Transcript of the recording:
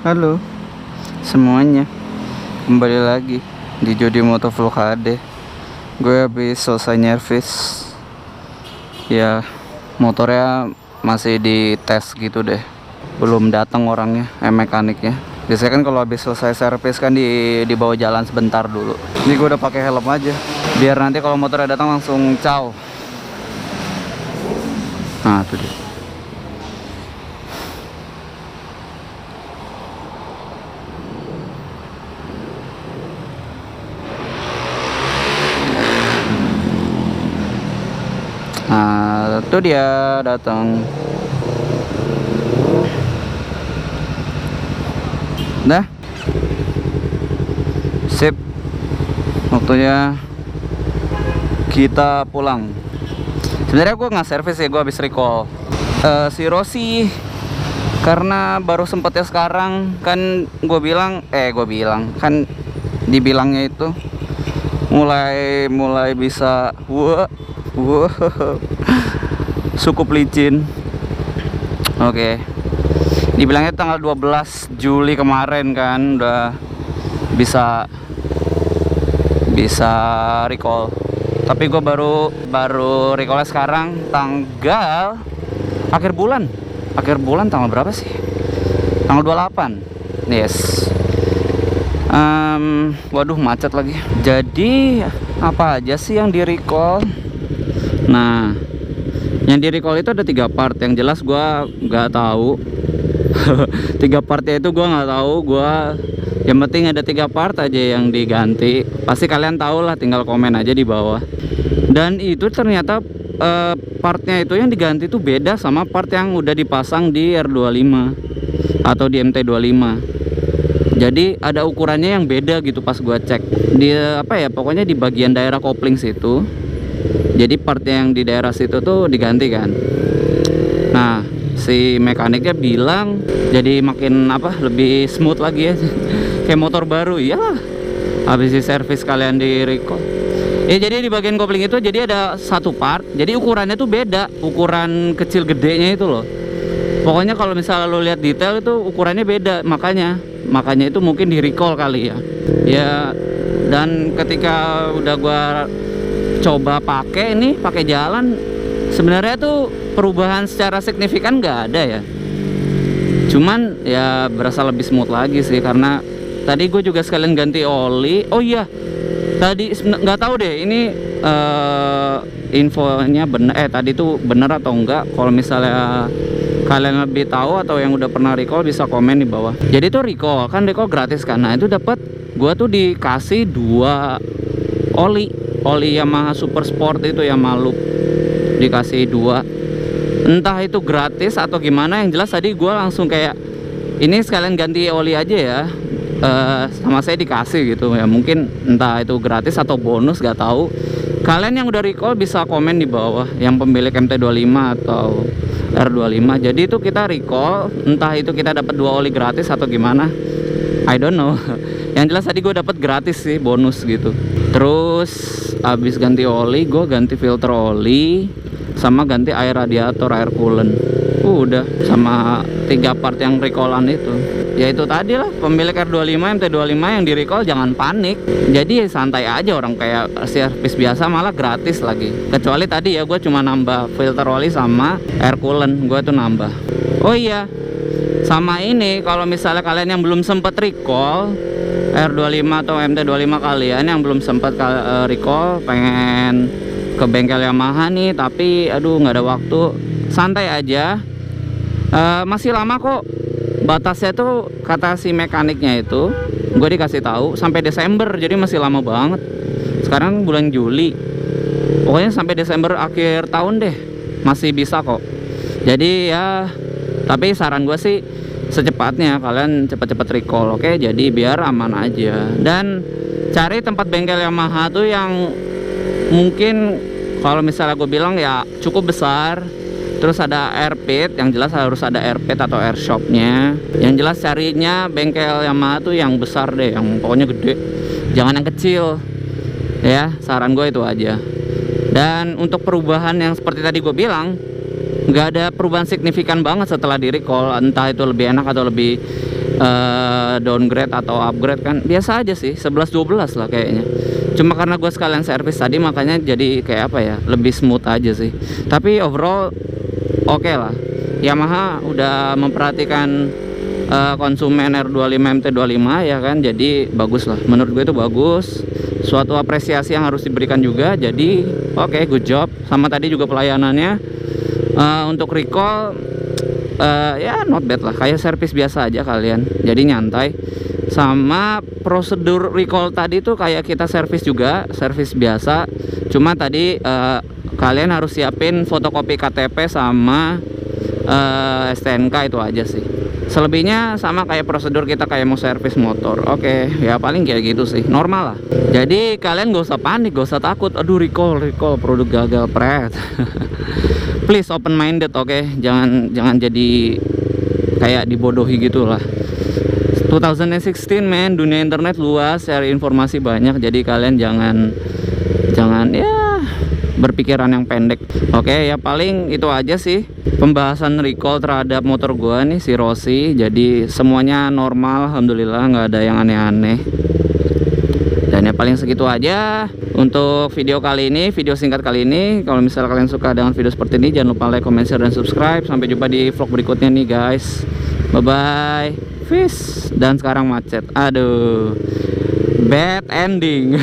Halo semuanya, kembali lagi di Jody Motovlog HD. Gue habis selesai nyervis. Ya, motornya masih di tes gitu deh. Belum datang orangnya, mekaniknya. Biasanya kan kalau habis selesai servis kan dibawa jalan sebentar dulu. Ini gue udah pakai helm aja, biar nanti kalau motornya datang langsung ciao. Nah, itu dia. Nah, itu dia datang. Dah. Sip. Waktunya kita pulang. Sebenarnya gue nggak servis ya, gue habis recall. Si Rossi karena baru sempet ya sekarang kan gue bilang kan dibilangnya itu mulai bisa cukup licin. Oke. Dibilangnya tanggal 12 Juli kemarin kan udah bisa recall. Tapi gue baru recallnya sekarang tanggal akhir bulan tanggal berapa sih? Tanggal 28. Yes. Waduh, macet lagi. Jadi apa aja sih yang di recall? Nah, yang di recall itu ada 3 part. Yang jelas gue nggak tahu. 3 partnya itu gue nggak tahu. Yang penting ada 3 part aja yang diganti. Pasti kalian tahu lah, tinggal komen aja di bawah. Dan itu ternyata partnya itu yang diganti itu beda sama part yang udah dipasang di R25 atau di MT25. Jadi ada ukurannya yang beda gitu pas gua cek. Pokoknya di bagian daerah kopling situ. Jadi partnya yang di daerah situ tuh diganti kan. Nah, si mekaniknya bilang jadi makin lebih smooth lagi ya. Kayak motor baru. Iyalah. Habis di servis kalian di recall. Jadi di bagian kopling itu jadi ada 1 part. Jadi ukurannya tuh beda, ukuran kecil gedenya itu loh. Pokoknya kalau misalnya lo lihat detail itu ukurannya beda, makanya itu mungkin di recall kali ya. Ya, dan ketika udah gua coba pakai jalan, sebenarnya tuh perubahan secara signifikan nggak ada ya. Cuman ya berasa lebih smooth lagi sih, karena tadi gue juga sekalian ganti oli. Oh iya, tadi nggak tahu deh ini infonya bener. Tadi tuh bener atau enggak? Kalau misalnya kalian lebih tahu atau yang udah pernah recall bisa komen di bawah. Jadi tuh recall gratis kan. Nah, itu dapat gua tuh dikasih 2 oli Yamaha Super Sport itu yang Loop, dikasih 2. Entah itu gratis atau gimana, yang jelas tadi gua langsung kayak ini sekalian ganti oli aja ya. Sama saya dikasih gitu ya, mungkin entah itu gratis atau bonus, gak tahu. Kalian yang udah recall bisa komen di bawah, yang pemilik MT25 atau R25. Jadi itu kita recall, entah itu kita dapat 2 oli gratis atau gimana, I don't know. Yang jelas tadi gue dapat gratis sih, bonus gitu. Terus abis ganti oli, gue ganti filter oli sama ganti air radiator, air coolant. Udah, sama 3 part yang recallan itu. Ya itu tadi lah, pemilik R25, MT25 yang di recall jangan panik. Jadi santai aja, orang kayak servis biasa malah gratis lagi. Kecuali tadi ya gue cuma nambah filter oli sama air coolant, gue tuh nambah. Oh iya, sama ini kalau misalnya kalian yang belum sempet recall R25 atau MT25 kalian yang belum sempet recall, pengen ke bengkel Yamaha nih tapi aduh nggak ada waktu, santai aja. Masih lama kok. Batasnya tuh kata si mekaniknya itu, gue dikasih tahu sampai Desember, jadi masih lama banget. Sekarang bulan Juli, pokoknya sampai Desember akhir tahun deh masih bisa kok. Jadi ya, tapi saran gue sih secepatnya kalian cepet-cepet recall, oke? Jadi biar aman aja. Dan cari tempat bengkel Yamaha tuh yang mungkin kalau misalnya gue bilang ya cukup besar. Terus ada air pit, yang jelas harus ada air pit atau air shopnya. Yang jelas carinya bengkel Yamaha tuh yang besar deh, yang pokoknya gede, jangan yang kecil ya. Saran gue itu aja. Dan untuk perubahan yang seperti tadi gue bilang, nggak ada perubahan signifikan banget setelah di recall. Entah itu lebih enak atau lebih downgrade atau upgrade kan biasa aja sih, 11-12 lah kayaknya. Cuma karena gue sekalian servis tadi makanya jadi kayak apa ya, lebih smooth aja sih. Tapi overall oke lah. Yamaha udah memperhatikan konsumen R25 MT25 ya kan, jadi bagus lah. Menurut gue itu bagus, suatu apresiasi yang harus diberikan juga. Jadi oke, good job. Sama tadi juga pelayanannya untuk recall ya not bad lah, kayak servis biasa aja kalian, jadi nyantai. Sama prosedur recall tadi tuh kayak kita servis juga, servis biasa. Cuma tadi kalian harus siapin fotokopi KTP sama STNK, itu aja sih. Selebihnya sama kayak prosedur kita kayak mau servis motor. Oke, ya paling kayak gitu sih, normal lah. Jadi kalian gak usah panik, gak usah takut. Aduh, recall produk gagal, pret. Please open minded, oke? Jangan jadi kayak dibodohi gitulah. 2016 man, dunia internet luas, share informasi banyak, jadi kalian jangan ya berpikiran yang pendek. Oke, ya paling itu aja sih pembahasan recall terhadap motor gua nih, si Rossi. Jadi semuanya normal, alhamdulillah, nggak ada yang aneh-aneh. Dan ya paling segitu aja untuk video kali ini, video singkat kali ini. Kalau misalnya kalian suka dengan video seperti ini, jangan lupa like, comment, share, dan subscribe. Sampai jumpa di vlog berikutnya nih guys. Bye bye. Fish. Dan sekarang macet. Aduh, bad ending.